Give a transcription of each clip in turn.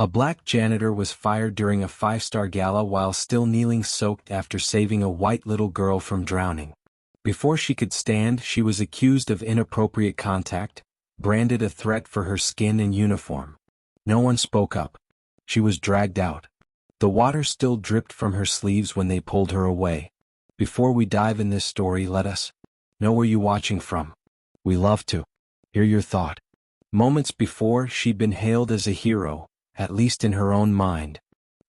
A black janitor was fired during a five-star gala while still kneeling soaked after saving a white little girl from drowning. Before she could stand, she was accused of inappropriate contact, branded a threat for her skin and uniform. No one spoke up. She was dragged out. The water still dripped from her sleeves when they pulled her away. Before we dive in this story, let us know where you're watching from. We love to hear your thought. Moments before, she'd been hailed as a hero, at least in her own mind.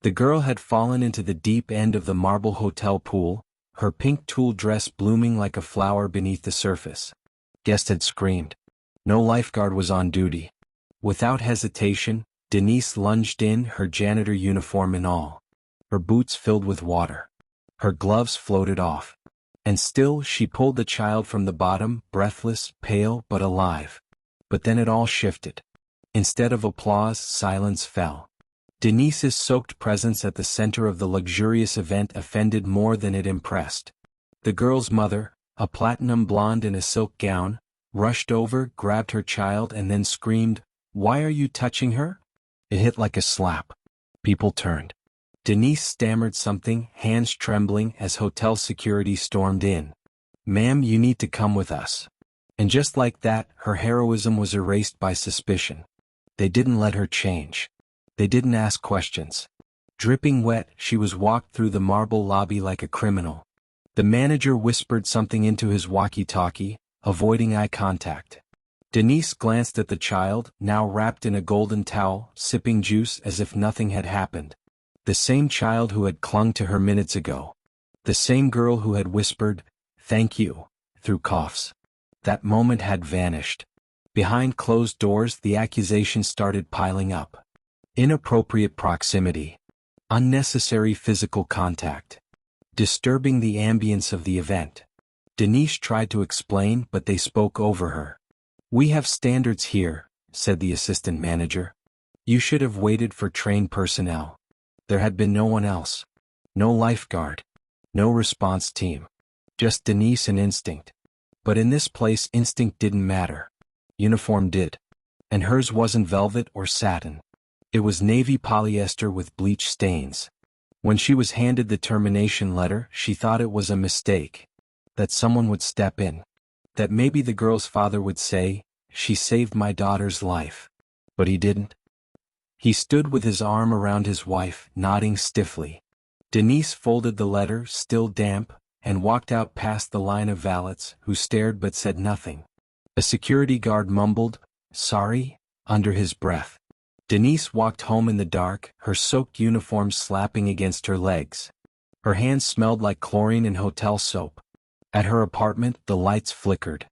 The girl had fallen into the deep end of the marble hotel pool, her pink tulle dress blooming like a flower beneath the surface. Guests had screamed. No lifeguard was on duty. Without hesitation, Denise lunged in, her janitor uniform and all. Her boots filled with water. Her gloves floated off. And still she pulled the child from the bottom, breathless, pale but alive. But then it all shifted. Instead of applause, silence fell. Denise's soaked presence at the center of the luxurious event offended more than it impressed. The girl's mother, a platinum blonde in a silk gown, rushed over, grabbed her child and then screamed, "Why are you touching her?" It hit like a slap. People turned. Denise stammered something, hands trembling as hotel security stormed in. "Ma'am, you need to come with us." And just like that, her heroism was erased by suspicion. They didn't let her change. They didn't ask questions. Dripping wet, she was walked through the marble lobby like a criminal. The manager whispered something into his walkie-talkie, avoiding eye contact. Denise glanced at the child, now wrapped in a golden towel, sipping juice as if nothing had happened. The same child who had clung to her minutes ago. The same girl who had whispered, "Thank you," through coughs. That moment had vanished. Behind closed doors, the accusations started piling up. Inappropriate proximity. Unnecessary physical contact. Disturbing the ambience of the event. Denise tried to explain, but they spoke over her. "We have standards here," said the assistant manager. "You should have waited for trained personnel." There had been no one else. No lifeguard. No response team. Just Denise and instinct. But in this place, instinct didn't matter. Uniform did. And hers wasn't velvet or satin. It was navy polyester with bleach stains. When she was handed the termination letter, she thought it was a mistake. That someone would step in. That maybe the girl's father would say, "She saved my daughter's life." But he didn't. He stood with his arm around his wife, nodding stiffly. Denise folded the letter, still damp, and walked out past the line of valets, who stared but said nothing. A security guard mumbled, "Sorry," under his breath. Denise walked home in the dark, her soaked uniform slapping against her legs. Her hands smelled like chlorine and hotel soap. At her apartment, the lights flickered.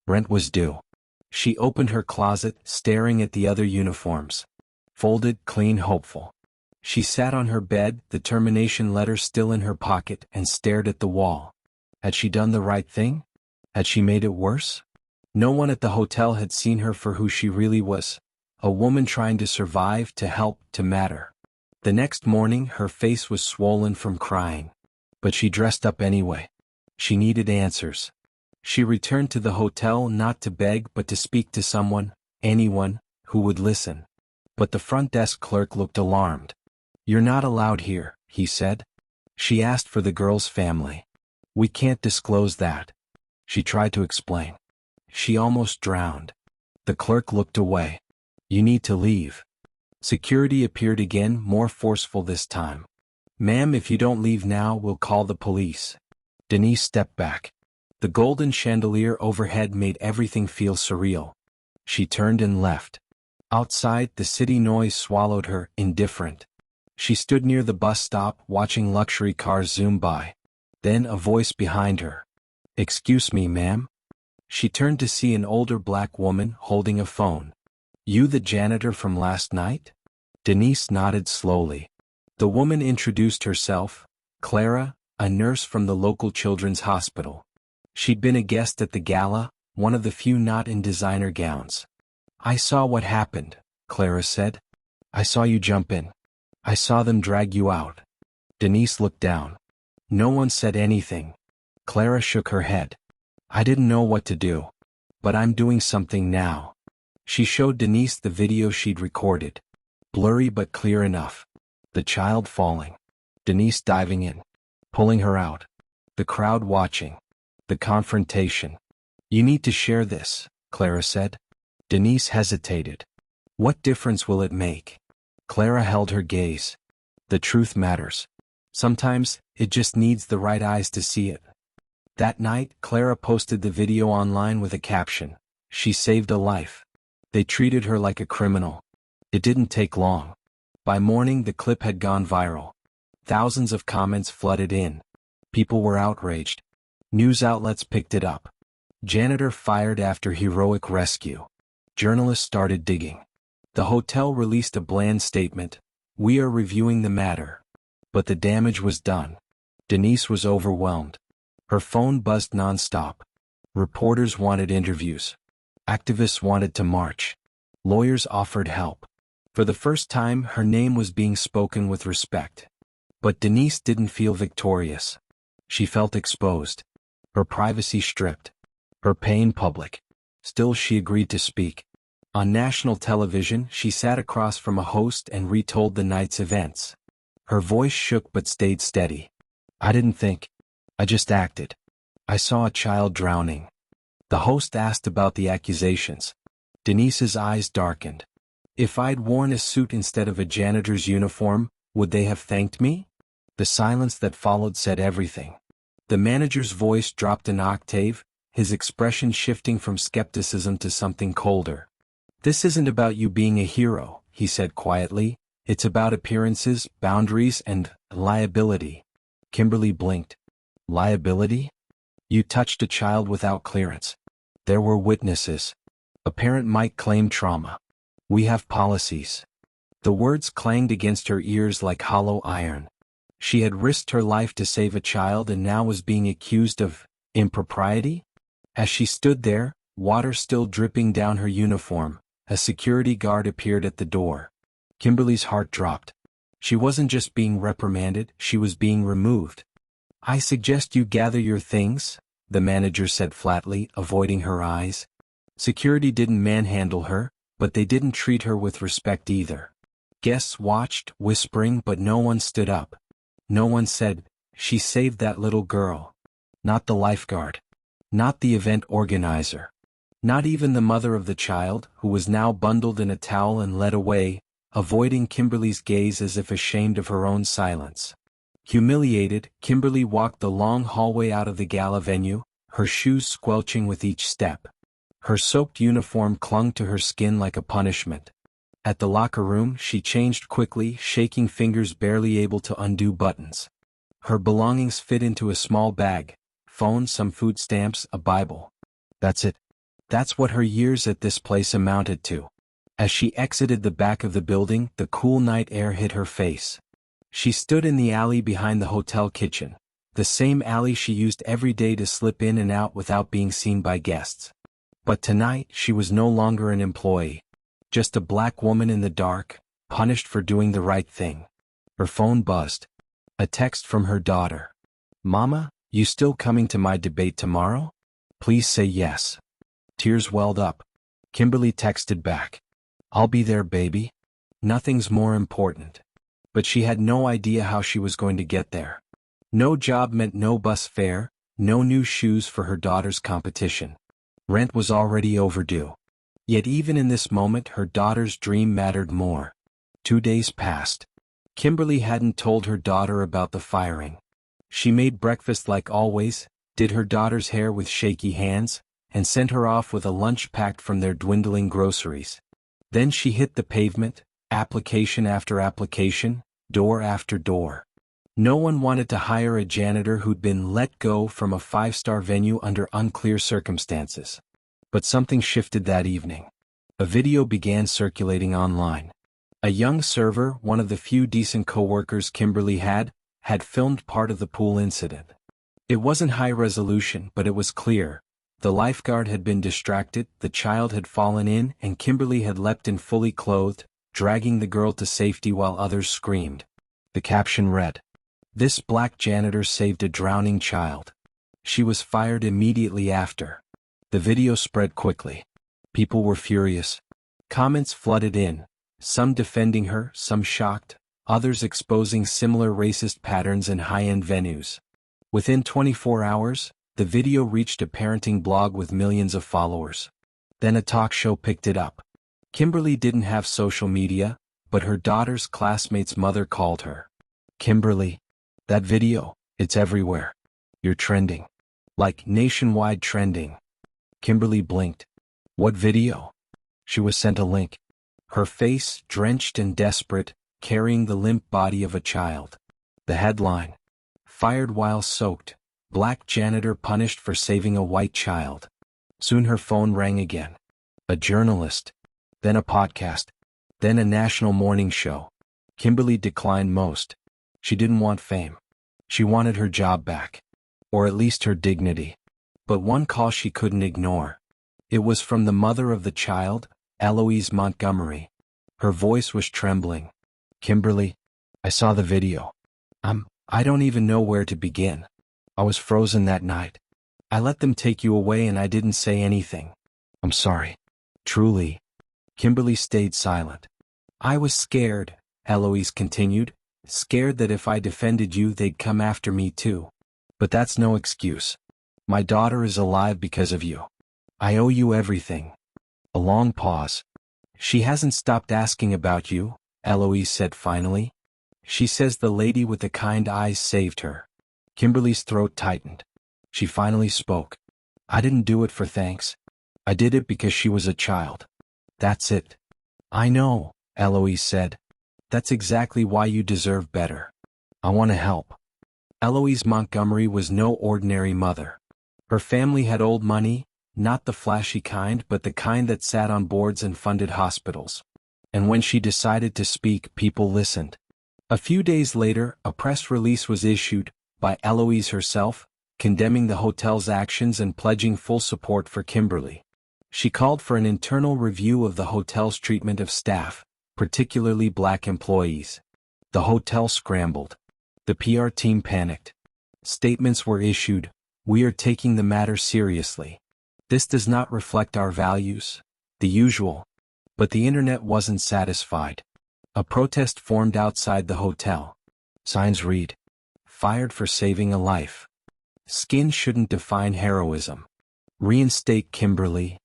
Rent was due. She opened her closet, staring at the other uniforms. Folded, clean, hopeful. She sat on her bed, the termination letter still in her pocket, and stared at the wall. Had she done the right thing? Had she made it worse? No one at the hotel had seen her for who she really was. A woman trying to survive, to help, to matter. The next morning, her face was swollen from crying. But she dressed up anyway. She needed answers. She returned to the hotel not to beg but to speak to someone, anyone, who would listen. But the front desk clerk looked alarmed. "You're not allowed here," he said. She asked for the girl's family. "We can't disclose that." She tried to explain. She almost drowned. The clerk looked away. "You need to leave." Security appeared again, more forceful this time. "Ma'am, if you don't leave now, we'll call the police." Denise stepped back. The golden chandelier overhead made everything feel surreal. She turned and left. Outside, the city noise swallowed her, indifferent. She stood near the bus stop, watching luxury cars zoom by. Then a voice behind her. "Excuse me, ma'am?" She turned to see an older black woman holding a phone. "You the janitor from last night?" Denise nodded slowly. The woman introduced herself, Clara, a nurse from the local children's hospital. She'd been a guest at the gala, one of the few not in designer gowns. "I saw what happened," Clara said. "I saw you jump in. I saw them drag you out." Denise looked down. No one said anything. Clara shook her head. "I didn't know what to do. But I'm doing something now." She showed Denise the video she'd recorded. Blurry but clear enough. The child falling. Denise diving in. Pulling her out. The crowd watching. The confrontation. "You need to share this," Clara said. Denise hesitated. "What difference will it make?" Clara held her gaze. "The truth matters. Sometimes, it just needs the right eyes to see it." That night, Clara posted the video online with a caption, "She saved a life. They treated her like a criminal." It didn't take long. By morning the clip had gone viral. Thousands of comments flooded in. People were outraged. News outlets picked it up. Janitor fired after heroic rescue. Journalists started digging. The hotel released a bland statement, "We are reviewing the matter." But the damage was done. Denise was overwhelmed. Her phone buzzed nonstop. Reporters wanted interviews. Activists wanted to march. Lawyers offered help. For the first time, her name was being spoken with respect. But Denise didn't feel victorious. She felt exposed. Her privacy stripped. Her pain public. Still, she agreed to speak. On national television, she sat across from a host and retold the night's events. Her voice shook but stayed steady. "I didn't think. I just acted. I saw a child drowning." The host asked about the accusations. Denise's eyes darkened. "If I'd worn a suit instead of a janitor's uniform, would they have thanked me?" The silence that followed said everything. The manager's voice dropped an octave, his expression shifting from skepticism to something colder. "This isn't about you being a hero," he said quietly. "It's about appearances, boundaries, and liability." Kimberly blinked. "Liability? You touched a child without clearance. There were witnesses. A parent might claim trauma. We have policies." The words clanged against her ears like hollow iron. She had risked her life to save a child and now was being accused of impropriety? As she stood there, water still dripping down her uniform, a security guard appeared at the door. Kimberly's heart dropped. She wasn't just being reprimanded, she was being removed. "I suggest you gather your things," the manager said flatly, avoiding her eyes. Security didn't manhandle her, but they didn't treat her with respect either. Guests watched, whispering, but no one stood up. No one said, "She saved that little girl." Not the lifeguard. Not the event organizer. Not even the mother of the child, who was now bundled in a towel and led away, avoiding Kimberly's gaze as if ashamed of her own silence. Humiliated, Kimberly walked the long hallway out of the gala venue, her shoes squelching with each step. Her soaked uniform clung to her skin like a punishment. At the locker room, she changed quickly, shaking fingers barely able to undo buttons. Her belongings fit into a small bag: phone, some food stamps, a Bible. That's it. That's what her years at this place amounted to. As she exited the back of the building, the cool night air hit her face. She stood in the alley behind the hotel kitchen, the same alley she used every day to slip in and out without being seen by guests. But tonight, she was no longer an employee. Just a black woman in the dark, punished for doing the right thing. Her phone buzzed. A text from her daughter. "Mama, you still coming to my debate tomorrow? Please say yes." Tears welled up. Kimberly texted back, "I'll be there, baby. Nothing's more important." But she had no idea how she was going to get there. No job meant no bus fare, no new shoes for her daughter's competition. Rent was already overdue. Yet even in this moment her daughter's dream mattered more. 2 days passed. Kimberly hadn't told her daughter about the firing. She made breakfast like always, did her daughter's hair with shaky hands, and sent her off with a lunch packed from their dwindling groceries. Then she hit the pavement, application after application, door after door. No one wanted to hire a janitor who'd been let go from a 5-star venue under unclear circumstances. But something shifted that evening. A video began circulating online. A young server, one of the few decent coworkers Kimberly had filmed part of the pool incident. It wasn't high resolution, but it was clear. The lifeguard had been distracted, the child had fallen in, and Kimberly had leapt in fully clothed, dragging the girl to safety while others screamed. The caption read, "This black janitor saved a drowning child. She was fired immediately after." The video spread quickly. People were furious. Comments flooded in. some defending her, some shocked, others exposing similar racist patterns in high-end venues. Within 24 hours, the video reached a parenting blog with millions of followers. Then a talk show picked it up. Kimberly didn't have social media, but her daughter's classmate's mother called her. "Kimberly, that video, it's everywhere. You're trending. Like nationwide trending." Kimberly blinked. "What video?" She was sent a link. Her face, drenched and desperate, carrying the limp body of a child. The headline: "Fired while soaked. Black janitor punished for saving a white child." Soon her phone rang again. A journalist. Then a podcast. Then a national morning show. Kimberly declined most. She didn't want fame. She wanted her job back. Or at least her dignity. But one call she couldn't ignore. It was from the mother of the child, Eloise Montgomery. Her voice was trembling. "Kimberly, I saw the video. I don't even know where to begin. I was frozen that night. I let them take you away and I didn't say anything. I'm sorry. Truly." Kimberly stayed silent. "I was scared," Eloise continued, "scared that if I defended you they'd come after me too. But that's no excuse. My daughter is alive because of you. I owe you everything." A long pause. "She hasn't stopped asking about you," Eloise said finally. "She says the lady with the kind eyes saved her." Kimberly's throat tightened. She finally spoke. "I didn't do it for thanks. I did it because she was a child. That's it." "I know," Eloise said. "That's exactly why you deserve better. I want to help." Eloise Montgomery was no ordinary mother. Her family had old money, not the flashy kind but the kind that sat on boards and funded hospitals. And when she decided to speak, people listened. A few days later, a press release was issued, by Eloise herself, condemning the hotel's actions and pledging full support for Kimberly. She called for an internal review of the hotel's treatment of staff, particularly black employees. The hotel scrambled. The PR team panicked. Statements were issued: "We are taking the matter seriously. This does not reflect our values." The usual. But the internet wasn't satisfied. A protest formed outside the hotel. Signs read: "Fired for saving a life." "Skin shouldn't define heroism." "Reinstate Kimberly."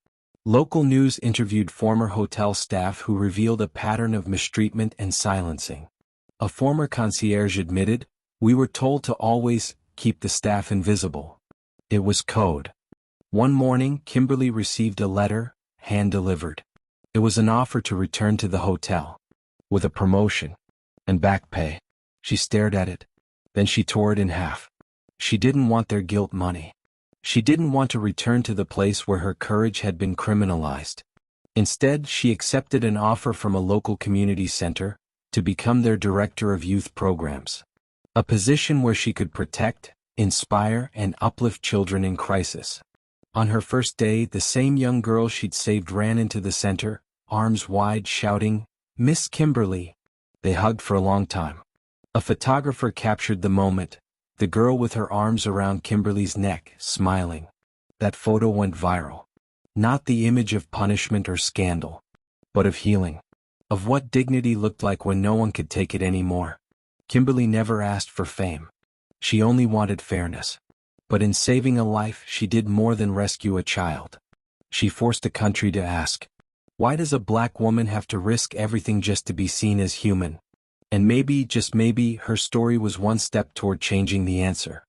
Local news interviewed former hotel staff who revealed a pattern of mistreatment and silencing. A former concierge admitted, "We were told to always keep the staff invisible. It was code." One morning, Kimberly received a letter, hand-delivered. It was an offer to return to the hotel. With a promotion. And back pay. She stared at it. Then she tore it in half. She didn't want their guilt money. She didn't want to return to the place where her courage had been criminalized. Instead, she accepted an offer from a local community center, to become their director of youth programs. A position where she could protect, inspire, and uplift children in crisis. On her first day, the same young girl she'd saved ran into the center, arms wide, shouting, "Miss Kimberly." They hugged for a long time. A photographer captured the moment, the girl with her arms around Kimberly's neck, smiling. That photo went viral. Not the image of punishment or scandal, but of healing. Of what dignity looked like when no one could take it anymore. Kimberly never asked for fame. She only wanted fairness. But in saving a life, she did more than rescue a child. She forced the country to ask, why does a black woman have to risk everything just to be seen as human? And maybe, just maybe, her story was one step toward changing the answer.